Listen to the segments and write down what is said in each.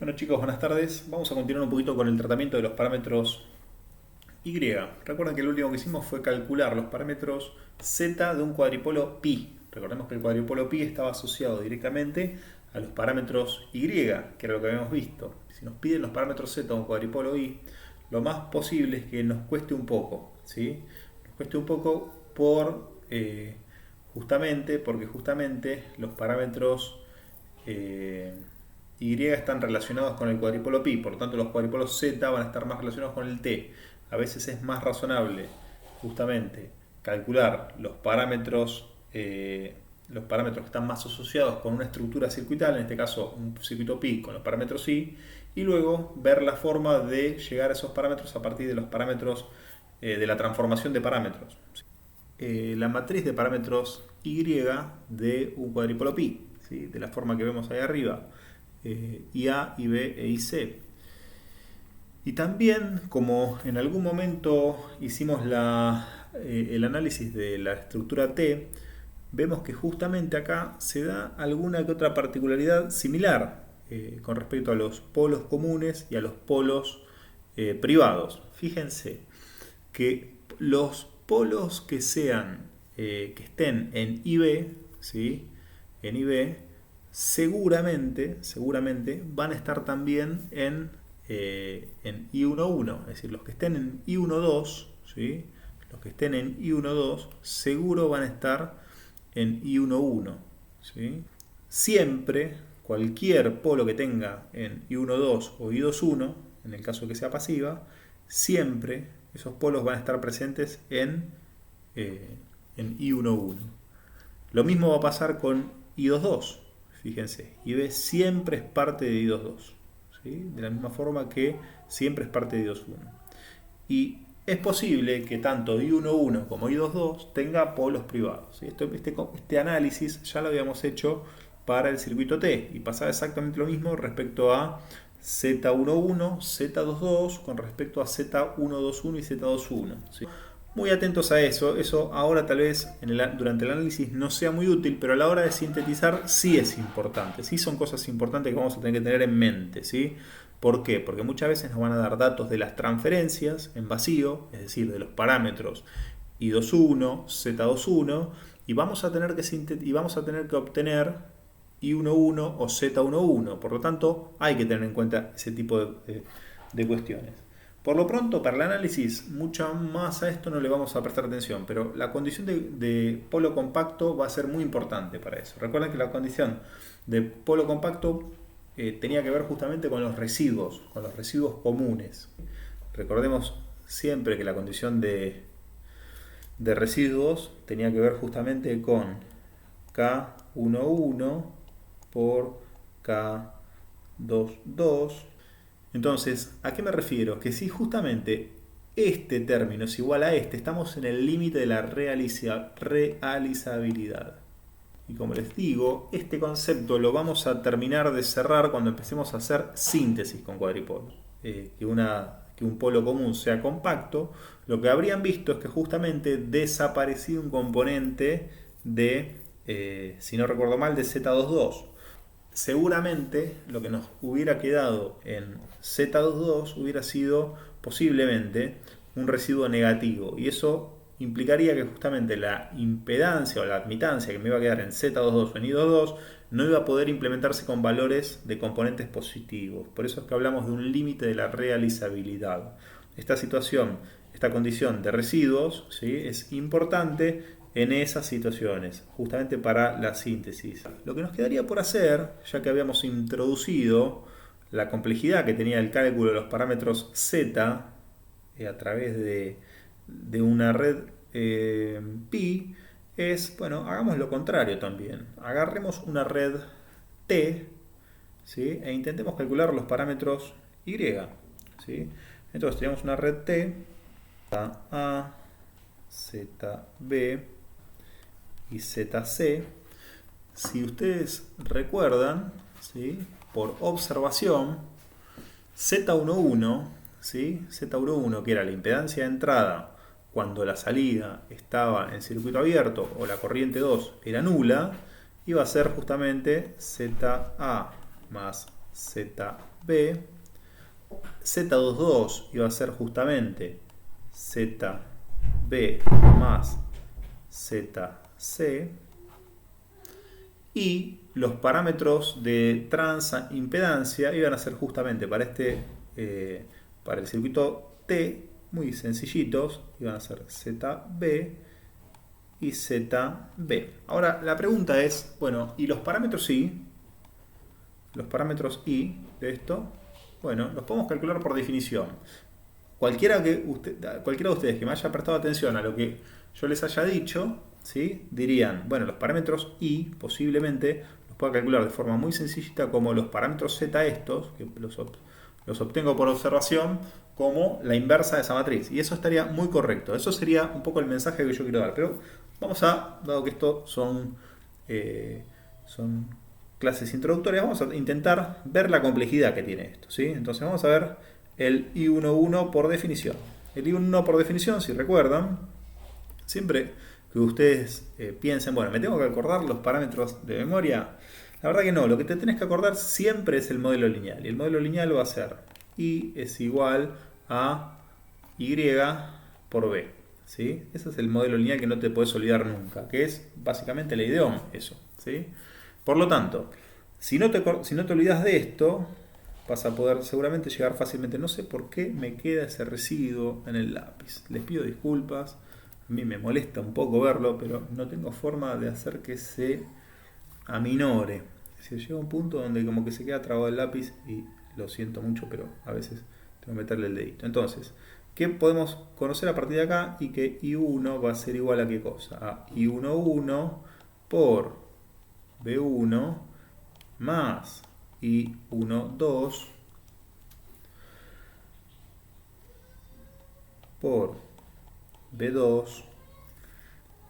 Bueno chicos, buenas tardes. Vamos a continuar un poquito con el tratamiento de los parámetros Y. Recuerden que lo último que hicimos fue calcular los parámetros Z de un cuadripolo pi. Recordemos que el cuadripolo pi estaba asociado directamente a los parámetros Y, que era lo que habíamos visto. Si nos piden los parámetros Z de un cuadripolo Y, lo más posible es que nos cueste un poco, ¿sí? Nos cueste un poco porque justamente los parámetros Y están relacionados con el cuadripolo pi, por lo tanto los cuadripolos Z van a estar más relacionados con el T. A veces es más razonable justamente calcular los parámetros que están más asociados con una estructura circuital, en este caso un circuito pi con los parámetros Y, y luego ver la forma de llegar a esos parámetros a partir de los parámetros de la transformación de parámetros. La matriz de parámetros Y de un cuadripolo pi, ¿sí? De la forma que vemos ahí arriba, IA, IB e IC. Y también, como en algún momento hicimos el análisis de la estructura T, vemos que justamente acá se da alguna que otra particularidad similar con respecto a los polos comunes y a los polos privados. Fíjense que los polos que estén en IB, ¿sí? En IB, seguramente van a estar también en I11, es decir, los que estén en I12, ¿sí? Los que estén en I12 seguro van a estar en I11, ¿sí? Siempre, cualquier polo que tenga en I12 o I21, en el caso que sea pasiva, siempre esos polos van a estar presentes en I11. Lo mismo va a pasar con I22. Fíjense, IB siempre es parte de I22, ¿sí? De la misma forma que siempre es parte de I21. Y es posible que tanto I11 como I22 tenga polos privados, ¿sí? Este análisis ya lo habíamos hecho para el circuito T y pasaba exactamente lo mismo respecto a Z11, Z22 con respecto a Z121 y Z21, ¿sí? Muy atentos a eso. Eso ahora tal vez durante el análisis no sea muy útil, pero a la hora de sintetizar sí es importante. Sí son cosas importantes que vamos a tener que tener en mente, ¿sí? ¿Por qué? Porque muchas veces nos van a dar datos de las transferencias en vacío, es decir, de los parámetros I21, Z21, y vamos a tener que obtener I11 o Z11. Por lo tanto, hay que tener en cuenta ese tipo de cuestiones. Por lo pronto, para el análisis, mucho más a esto no le vamos a prestar atención, pero la condición de polo compacto va a ser muy importante para eso. Recuerden que la condición de polo compacto tenía que ver justamente con los residuos comunes. Recordemos siempre que la condición de residuos tenía que ver justamente con K11 por K22. Entonces, ¿a qué me refiero? Que si justamente este término es igual a este, estamos en el límite de la realizabilidad. Y como les digo, este concepto lo vamos a terminar de cerrar cuando empecemos a hacer síntesis con cuadripolos. Que un polo común sea compacto, lo que habrían visto es que justamente desapareció un componente de, si no recuerdo mal, de Z22. Seguramente lo que nos hubiera quedado en Z22 hubiera sido posiblemente un residuo negativo, y eso implicaría que justamente la impedancia o la admitancia que me iba a quedar en Z22 o en I22 no iba a poder implementarse con valores de componentes positivos. Por eso es que hablamos de un límite de la realizabilidad. Esta condición de residuos, ¿sí?, es importante en esas situaciones, justamente para la síntesis. Lo que nos quedaría por hacer, ya que habíamos introducido la complejidad que tenía el cálculo de los parámetros Z a través de una red pi, es, bueno, hagamos lo contrario también. Agarremos una red T, ¿sí?, e intentemos calcular los parámetros Y, ¿sí? Entonces tenemos una red T, A, ZB y ZC. Si ustedes recuerdan, ¿sí?, por observación, Z11, ¿sí?, Z11, que era la impedancia de entrada cuando la salida estaba en circuito abierto o la corriente 2 era nula, iba a ser justamente ZA más ZB B. Z22 iba a ser justamente ZB más ZC. Y los parámetros de transimpedancia iban a ser justamente para para el circuito T, muy sencillitos, iban a ser ZB y ZB. Ahora la pregunta es, bueno, ¿y los parámetros I? Los parámetros I de esto, bueno, los podemos calcular por definición. Cualquiera de ustedes que me haya prestado atención a lo que yo les haya dicho, ¿sí? Dirían, bueno, los parámetros I posiblemente los pueda calcular de forma muy sencillita como los parámetros Z estos, que los obtengo por observación, como la inversa de esa matriz. Y eso estaría muy correcto. Eso sería un poco el mensaje que yo quiero dar. Pero vamos a, dado que esto son clases introductorias, vamos a intentar ver la complejidad que tiene esto, ¿sí? Entonces vamos a ver el I11 por definición. El I11 por definición, si recuerdan, siempre que ustedes piensen, bueno, me tengo que acordar los parámetros de memoria, la verdad que no, lo que te tenés que acordar siempre es el modelo lineal. Y el modelo lineal va a ser I es igual a Y por B, ¿sí? Ese es el modelo lineal que no te puedes olvidar nunca, que es básicamente la idea eso, ¿sí? Por lo tanto, si no te olvidas de esto, vas a poder seguramente llegar fácilmente. No sé por qué me queda ese residuo en el lápiz. Les pido disculpas. A mí me molesta un poco verlo, pero no tengo forma de hacer que se aminore. Es decir, llega un punto donde como que se queda trabado el lápiz y lo siento mucho, pero a veces tengo que meterle el dedito. Entonces, ¿qué podemos conocer a partir de acá? Y que I1 va a ser igual a ¿qué cosa? A I11 por B1 más I12 por B2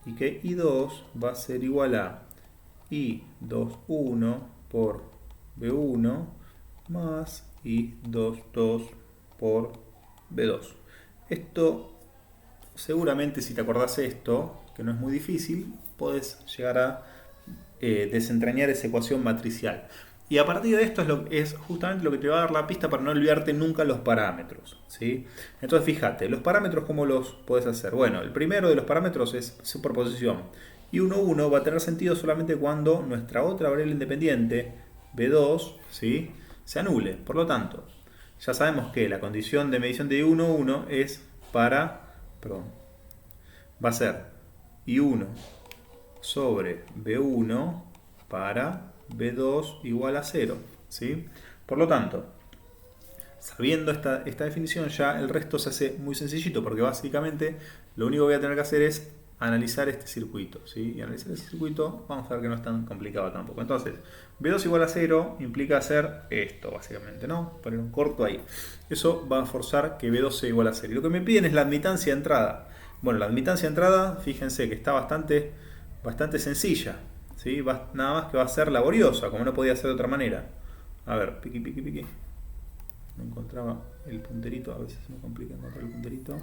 y que I2 va a ser igual a I21 por B1 más I22 por B2. Esto, seguramente si te acordás esto, que no es muy difícil, podés llegar a desentrañar esa ecuación matricial. Y a partir de esto es justamente lo que te va a dar la pista para no olvidarte nunca los parámetros, ¿sí? Entonces fíjate, los parámetros ¿cómo los puedes hacer? Bueno, el primero de los parámetros es superposición. Y 1 va a tener sentido solamente cuando nuestra otra variable independiente, B2, ¿sí?, se anule. Por lo tanto, ya sabemos que la condición de medición de I1 es va a ser I1 sobre B1 para B2 igual a 0, ¿sí? Por lo tanto, sabiendo esta definición, ya el resto se hace muy sencillito, porque básicamente lo único que voy a tener que hacer es analizar este circuito, ¿sí? Y analizar este circuito, vamos a ver que no es tan complicado tampoco. Entonces, B2 igual a 0 implica hacer esto, básicamente, ¿no? Poner un corto ahí. Eso va a forzar que B2 sea igual a 0. Y lo que me piden es la admitancia de entrada. Bueno, la admitancia de entrada, fíjense que está bastante sencilla, ¿sí? Nada más que va a ser laboriosa, como no podía ser de otra manera. A ver, piqui. No encontraba el punterito, a veces me complica encontrar el punterito.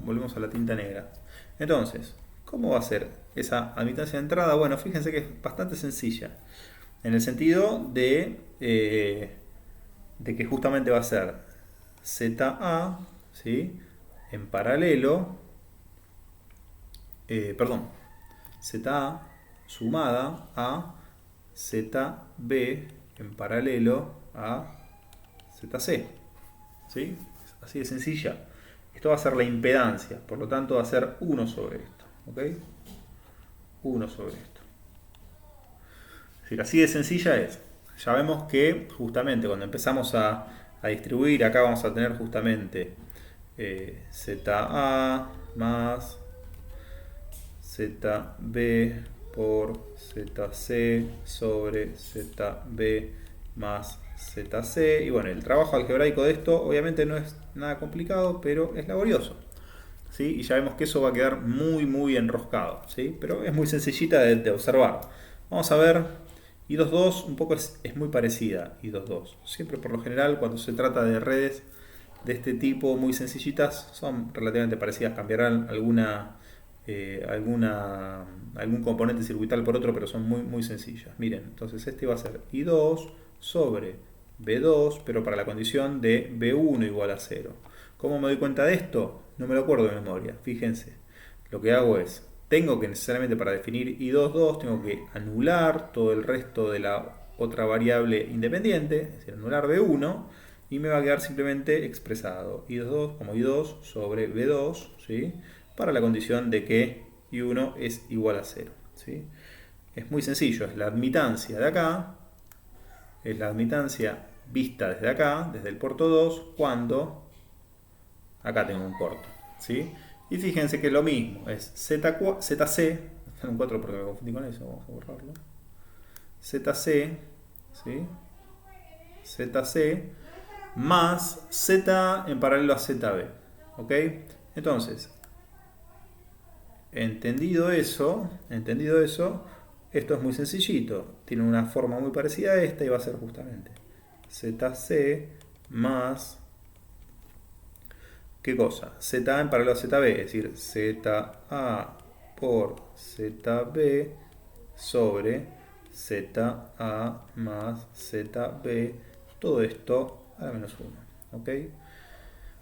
Volvemos a la tinta negra. Entonces, ¿cómo va a ser esa admitancia de entrada? Bueno, fíjense que es bastante sencilla. En el sentido de que justamente va a ser ZA, ¿sí?, en paralelo, ZA sumada a ZB en paralelo a ZC, ¿sí? Así de sencilla. Esto va a ser la impedancia, por lo tanto va a ser 1 sobre esto, ¿ok? 1 sobre esto. Es decir, así de sencilla es. Ya vemos que justamente cuando empezamos a distribuir, acá vamos a tener justamente ZA más ZB por ZC sobre ZB más ZC. Y bueno, el trabajo algebraico de esto obviamente no es nada complicado, pero es laborioso, ¿sí? Y ya vemos que eso va a quedar muy enroscado, ¿sí? Pero es muy sencillita de observar. Vamos a ver, I22 un poco es muy parecida, I22. Siempre por lo general cuando se trata de redes de este tipo muy sencillitas son relativamente parecidas, cambiarán algún componente circuital por otro, pero son muy sencillas. Miren, entonces este va a ser I2 sobre B2, pero para la condición de B1 igual a 0. ¿Cómo me doy cuenta de esto? No me lo acuerdo de memoria. Fíjense, lo que hago es, tengo que necesariamente para definir I2,2, tengo que anular todo el resto de la otra variable independiente, es decir, anular B1, y me va a quedar simplemente expresado I2,2 como I2 sobre B2, ¿sí? Para la condición de que I1 es igual a 0. ¿Sí? Es muy sencillo, es la admitancia de acá, es la admitancia vista desde acá, desde el puerto 2, cuando acá tengo un corto. ¿Sí? Y fíjense que es lo mismo, es ZC, un 4 porque me confundí con eso, vamos a borrarlo. ZC, ¿sí? ZC más Z en paralelo a ZB. ¿Ok? Entonces, entendido eso, esto es muy sencillito. Tiene una forma muy parecida a esta y va a ser justamente ZC más, ¿qué cosa? ZA en paralelo a ZB, es decir, ZA por ZB sobre ZA más ZB, todo esto a la menos 1. ¿Ok?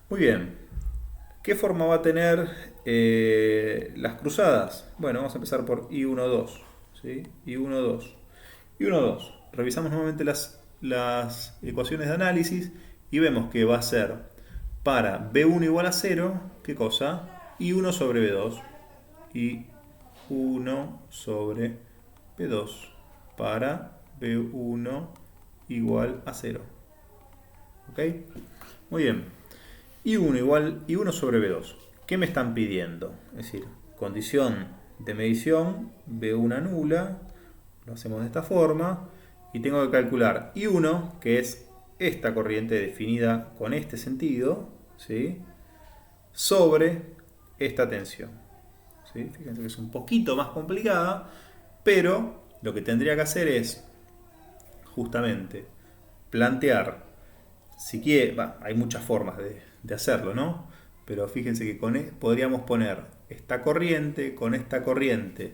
Muy bien. ¿Qué forma va a tener las cruzadas? Bueno, vamos a empezar por I1,2. ¿Sí? I1,2. I1,2. Revisamos nuevamente las ecuaciones de análisis y vemos que va a ser para B1 igual a 0, ¿qué cosa? I1 sobre B2. I1 sobre B2 para B1 igual a 0. ¿Ok? Muy bien. I1 sobre B2. ¿Qué me están pidiendo? Es decir, condición de medición, B1 nula, lo hacemos de esta forma, y tengo que calcular I1, que es esta corriente definida con este sentido, ¿sí? Sobre esta tensión. ¿Sí? Fíjense que es un poquito más complicada, pero lo que tendría que hacer es justamente plantear, si quiere, hay muchas formas de hacerlo, ¿no? Pero fíjense que podríamos poner esta corriente con esta corriente,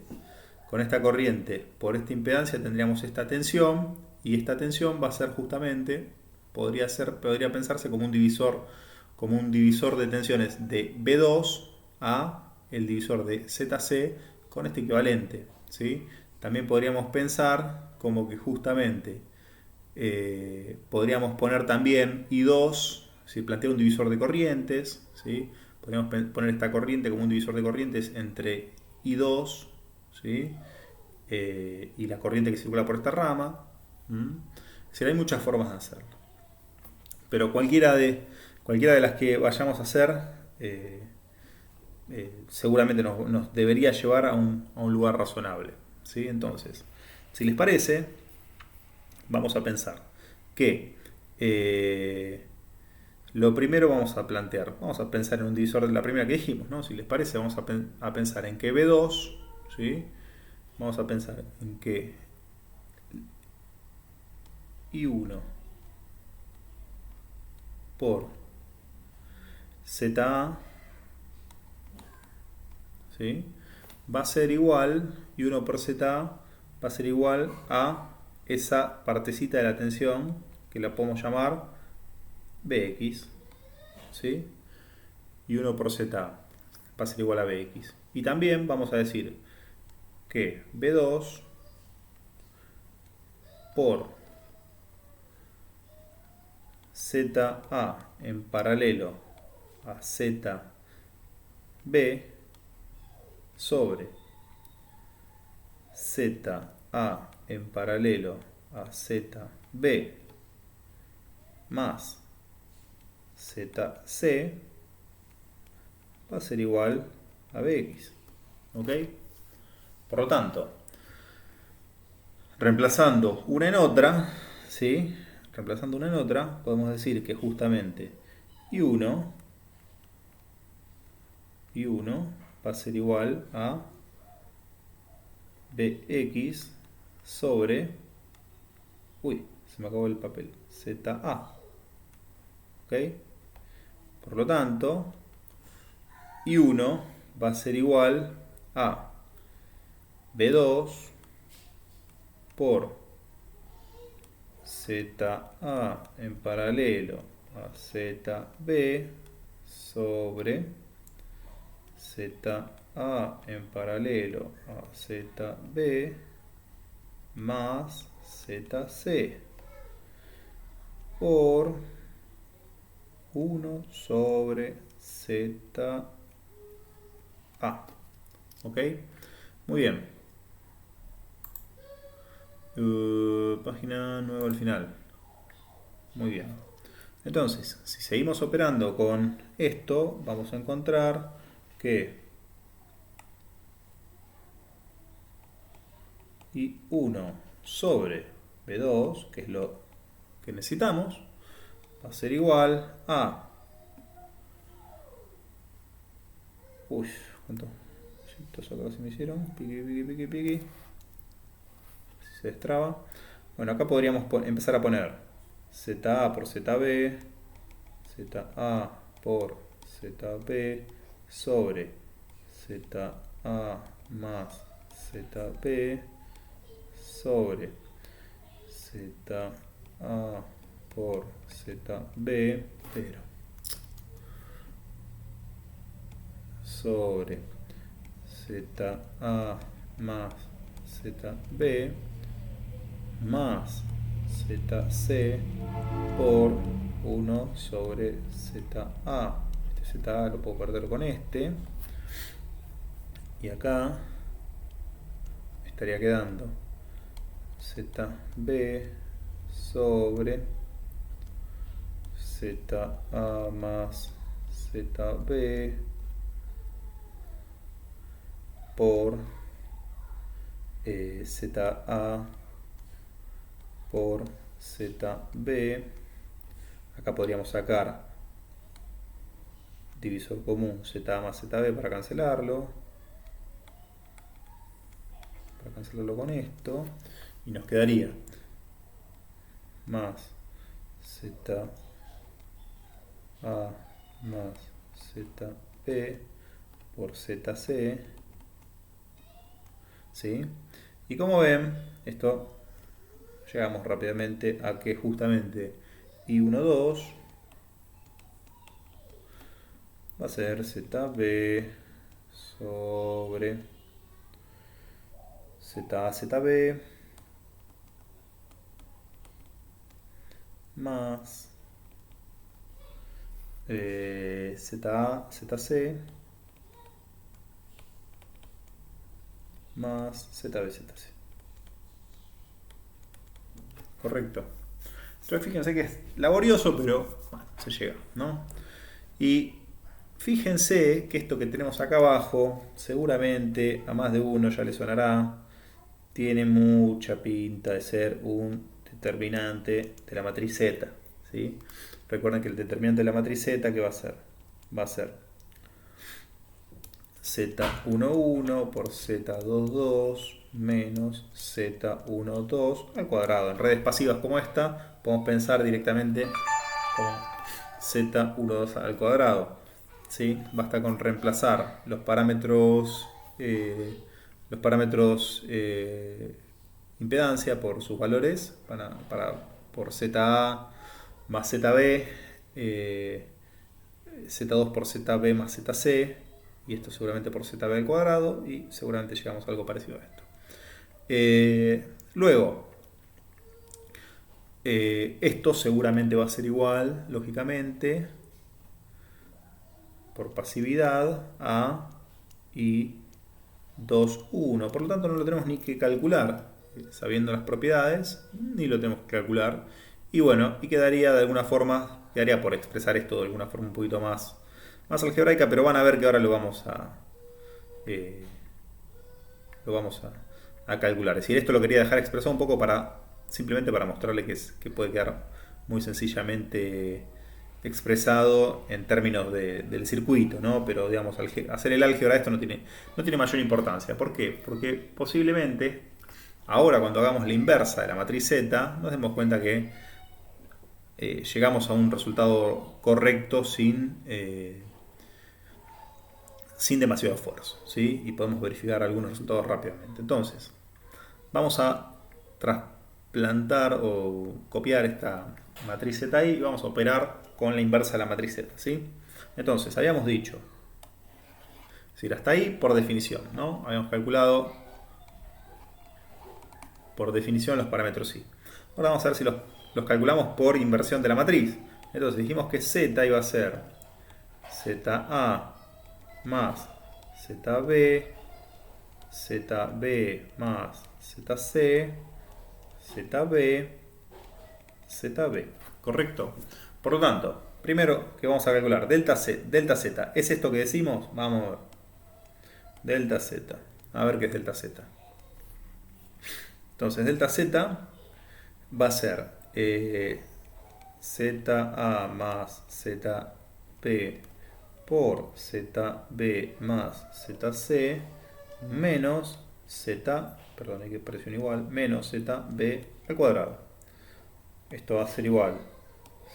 con esta corriente por esta impedancia tendríamos esta tensión, y esta tensión va a ser justamente, podría pensarse como un divisor de tensiones de B2 a el divisor de ZC con este equivalente, ¿sí? También podríamos pensar como que justamente podríamos poner también I2, si plantea un divisor de corrientes, ¿sí? Podríamos poner esta corriente como un divisor de corrientes entre I2, ¿sí? Y la corriente que circula por esta rama. Es decir, hay muchas formas de hacerlo. Pero cualquiera de las que vayamos a hacer seguramente nos debería llevar a un lugar razonable. ¿Sí? Entonces, si les parece, vamos a pensar que lo primero vamos a pensar en un divisor de la primera que dijimos, ¿no? Si les parece, vamos a pensar en que B2, ¿sí? Vamos a pensar en que I1 por ZA, ¿sí? Va a ser igual, I1 por ZA va a ser igual a esa partecita de la tensión que la podemos llamar Bx, ¿sí? I1 por ZA va a ser igual a Bx. Y también vamos a decir que B2 por ZA en paralelo a ZB sobre ZA en paralelo a ZB más ZC va a ser igual a Bx. ¿Ok? Por lo tanto, reemplazando una en otra, ¿sí? Reemplazando una en otra, podemos decir que justamente I1 va a ser igual a Bx sobre, uy, se me acabó el papel, ZA. ¿Ok? Por lo tanto, I1 va a ser igual a B2 por ZA en paralelo a ZB sobre ZA en paralelo a ZB más ZC por 1 sobre ZA. ¿Ok? Muy bien. Página nueva al final. Muy bien. Entonces, si seguimos operando con esto, vamos a encontrar que I1 sobre B2, que es lo que necesitamos, va a ser igual a... Uy, ¿cuántos acá se me hicieron? Piqui. Si se destraba. Bueno, acá podríamos empezar a poner ZA por ZB, ZA por ZB sobre ZA más ZB sobre ZA por ZB, pero sobre ZA más ZB más ZC por 1 sobre ZA. Este ZA lo puedo perder con este. Y acá me estaría quedando ZB sobre ZA más ZB por ZA por ZB. Acá podríamos sacar divisor común ZA más ZB para cancelarlo con esto, y nos quedaría más ZA más ZB por ZC, ¿sí? Y como ven, esto llegamos rápidamente a que justamente I12 va a ser ZB sobre ZB más ZC más ZC. Correcto. Entonces fíjense que es laborioso, pero bueno, se llega, ¿no? Y fíjense que esto que tenemos acá abajo, seguramente a más de uno ya le sonará, tiene mucha pinta de ser un determinante de la matriz Z, ¿sí? Recuerden que el determinante de la matriz Z, ¿qué va a ser? Va a ser Z11 por Z22 menos Z12 al cuadrado. En redes pasivas como esta, podemos pensar directamente como Z12 al cuadrado, ¿sí? Basta con reemplazar los parámetros impedancia por sus valores por ZA más ZB, Z2 por ZB más ZC, y esto seguramente por ZB al cuadrado, y seguramente llegamos a algo parecido a esto. Luego, esto seguramente va a ser igual, lógicamente, por pasividad a I21. Por lo tanto, no lo tenemos ni que calcular, sabiendo las propiedades, ni lo tenemos que calcular. Y bueno, y quedaría de alguna forma, quedaría por expresar esto de alguna forma un poquito más algebraica, pero van a ver que ahora lo vamos a calcular. Es decir, esto lo quería dejar expresado un poco simplemente para mostrarle que puede quedar muy sencillamente expresado en términos del circuito, ¿no? Pero digamos, hacer el álgebra esto no tiene mayor importancia. ¿Por qué? Porque posiblemente ahora cuando hagamos la inversa de la matriz Z nos demos cuenta que llegamos a un resultado correcto sin demasiado esfuerzo, ¿sí? Y podemos verificar algunos resultados rápidamente. Entonces, vamos a plantar o copiar esta matriz ZI y vamos a operar con la inversa de la matriz Z, ¿sí? Entonces, habíamos dicho, es decir, hasta ahí por definición, ¿no? Habíamos calculado por definición los parámetros I. Ahora vamos a ver si los calculamos por inversión de la matriz. Entonces dijimos que Z iba a ser ZA más ZB, ZB más ZC, ZB, ZB. ¿Correcto? Por lo tanto, primero que vamos a calcular delta Z. ¿Es esto que decimos? Vamos a ver. Delta Z. A ver qué es delta Z. Entonces, delta Z va a ser ZA más ZP por ZB más ZC menos Z, perdón, hay que presión igual, menos ZB al cuadrado. Esto va a ser igual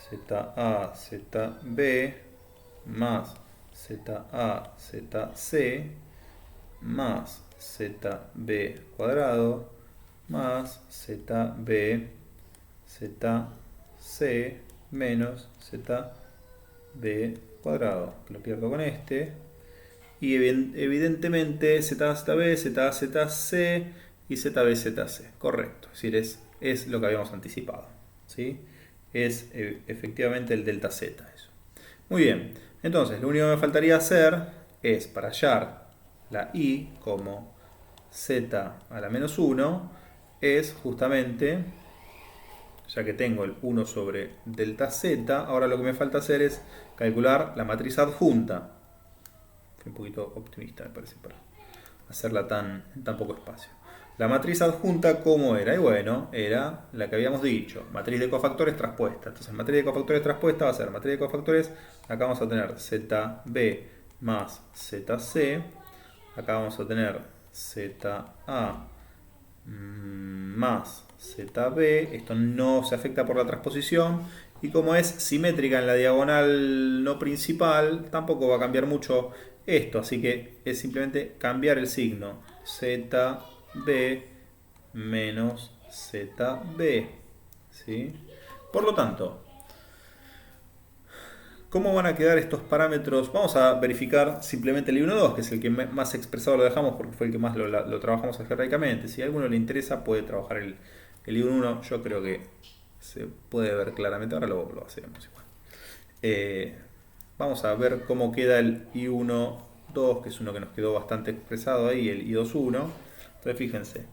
ZA ZB más ZA ZC más ZB cuadrado más ZB ZC menos ZB cuadrado, que lo pierdo con este, y evidentemente ZB, ZC y ZC, correcto, es decir, es lo que habíamos anticipado, ¿sí? Es efectivamente el delta Z eso. Muy bien, entonces lo único que me faltaría hacer es, para hallar la I como Z a la menos 1, es justamente, ya que tengo el 1 sobre delta Z, ahora lo que me falta hacer es calcular la matriz adjunta. Fui un poquito optimista, me parece, para hacerla en tan poco espacio. La matriz adjunta, ¿cómo era? Y bueno, era la que habíamos dicho, matriz de cofactores traspuesta. Entonces, matriz de cofactores traspuesta va a ser matriz de cofactores, acá vamos a tener ZB más ZC, acá vamos a tener ZA más ZB, esto no se afecta por la transposición, y como es simétrica en la diagonal no principal, tampoco va a cambiar mucho esto, así que es simplemente cambiar el signo, ZB menos ZB, ¿sí? Por lo tanto, ¿cómo van a quedar estos parámetros? Vamos a verificar simplemente el I1.2, que es el que más expresado lo dejamos porque fue el que más lo trabajamos algebraicamente. Si a alguno le interesa, puede trabajar el I1.1. Yo creo que se puede ver claramente. Ahora lo hacemos igual. Vamos a ver cómo queda el I1.2, que es uno que nos quedó bastante expresado ahí, el I2.1. Entonces, fíjense.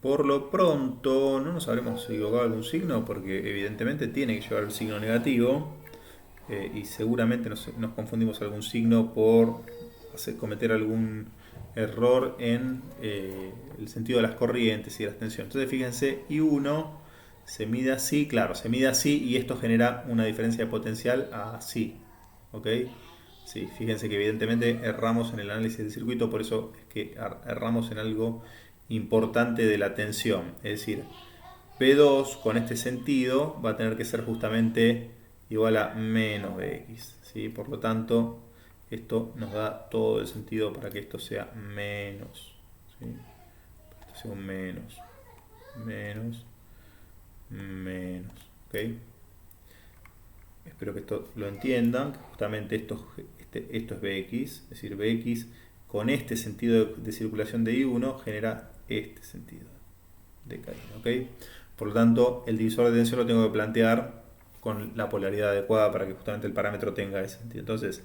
Por lo pronto, no nos habremos equivocado algún signo, porque evidentemente tiene que llevar el signo negativo, y seguramente nos confundimos algún signo por cometer algún error en el sentido de las corrientes y de las tensiones. Entonces fíjense, I1 se mide así, claro, se mide así y esto genera una diferencia de potencial así, ¿ok? Sí, fíjense que evidentemente erramos en el análisis del circuito, por eso es que erramos en algo importante de la tensión, es decir, P2 con este sentido va a tener que ser justamente igual a menos Bx, ¿sí? Por lo tanto, esto nos da todo el sentido para que esto sea menos, ¿sí? Esto sea un menos, menos, ¿ok? Espero que esto lo entiendan, que justamente esto es Bx, es decir, Bx con este sentido de circulación de I1 genera este sentido de caída, ¿ok? Por lo tanto, el divisor de tensión lo tengo que plantear con la polaridad adecuada para que justamente el parámetro tenga ese sentido. Entonces,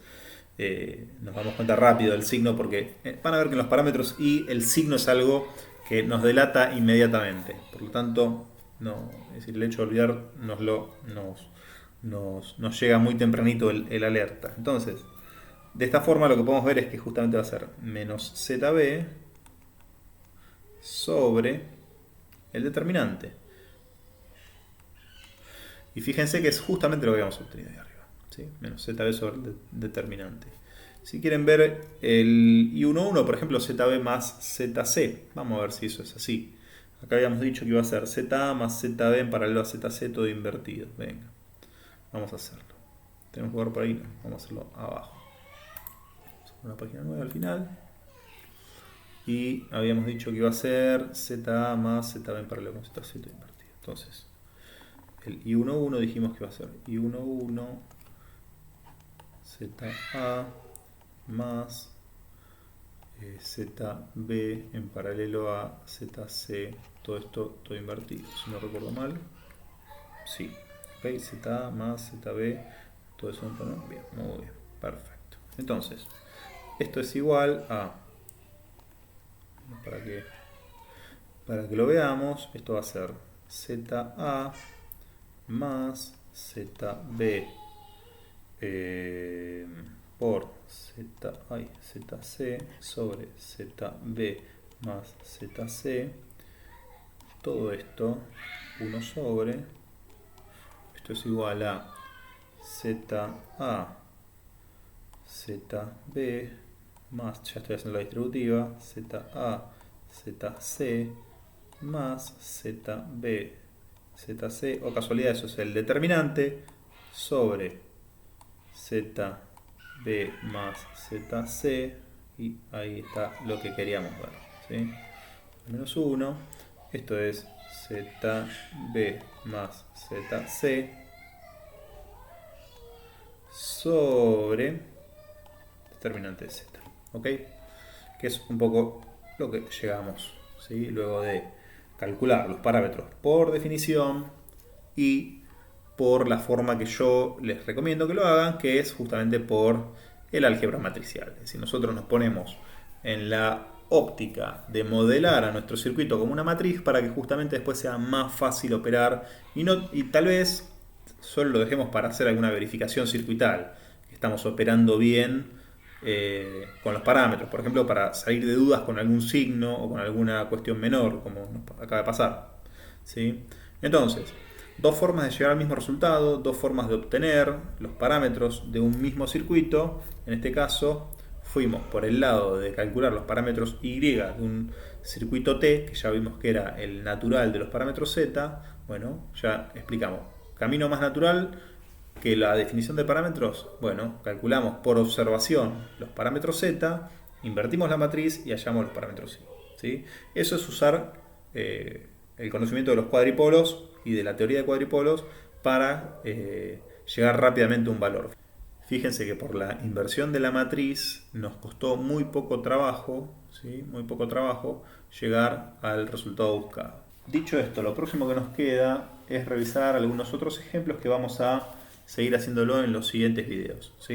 nos damos cuenta rápido del signo porque van a ver que en los parámetros I el signo es algo que nos delata inmediatamente. Por lo tanto, no, es decir, el hecho de olvidar nos llega muy tempranito el alerta. Entonces, de esta forma lo que podemos ver es que justamente va a ser menos ZB sobre el determinante. Y fíjense que es justamente lo que habíamos obtenido ahí arriba, ¿sí? Menos ZB sobre el determinante. Si quieren ver el I1.1, por ejemplo, ZB más ZC, vamos a ver si eso es así. Acá habíamos dicho que iba a ser ZA más ZB en paralelo a ZC, todo invertido. Venga, vamos a hacerlo. ¿Tenemos lugar por ahí? No, vamos a hacerlo abajo. Una página nueva al final. Y habíamos dicho que iba a ser ZA más ZB en paralelo con ZC todo invertido. Entonces, el I11 dijimos que iba a ser I11 ZA más ZB en paralelo a ZC, todo esto todo invertido, si no recuerdo mal. Sí, ok, ZA más ZB, todo eso en paralelo. Bien, muy bien, perfecto. Entonces, esto es igual a, para que lo veamos, esto va a ser ZA más ZB por ZC sobre ZB más ZC, todo esto 1 sobre, esto es igual a ZA ZB más, ya estoy haciendo la distributiva, ZA ZC más ZB ZC, o casualidad eso es el determinante, sobre ZB más ZC, y ahí está lo que queríamos ver, ¿sí? Menos 1, esto es ZB más ZC sobre determinante de Z, ¿ok? Que es un poco lo que llegamos, ¿sí? Luego de calcular los parámetros por definición y por la forma que yo les recomiendo que lo hagan, que es justamente por el álgebra matricial. Es decir, nosotros nos ponemos en la óptica de modelar a nuestro circuito como una matriz para que justamente después sea más fácil operar y tal vez solo lo dejemos para hacer alguna verificación circuital, que estamos operando bien con los parámetros, por ejemplo, para salir de dudas con algún signo o con alguna cuestión menor, como nos acaba de pasar, ¿sí? Entonces, dos formas de llegar al mismo resultado, dos formas de obtener los parámetros de un mismo circuito. En este caso, fuimos por el lado de calcular los parámetros Y de un circuito T, que ya vimos que era el natural de los parámetros Z. Bueno, ya explicamos. Camino más natural que la definición de parámetros. Bueno, calculamos por observación los parámetros Z, invertimos la matriz y hallamos los parámetros Y, ¿sí? Eso es usar el conocimiento de los cuadripolos y de la teoría de cuadripolos para llegar rápidamente a un valor. Fíjense que por la inversión de la matriz nos costó muy poco trabajo, ¿sí? Muy poco trabajo llegar al resultado buscado. Dicho esto, lo próximo que nos queda es revisar algunos otros ejemplos que vamos a seguir haciéndolo en los siguientes videos, ¿sí?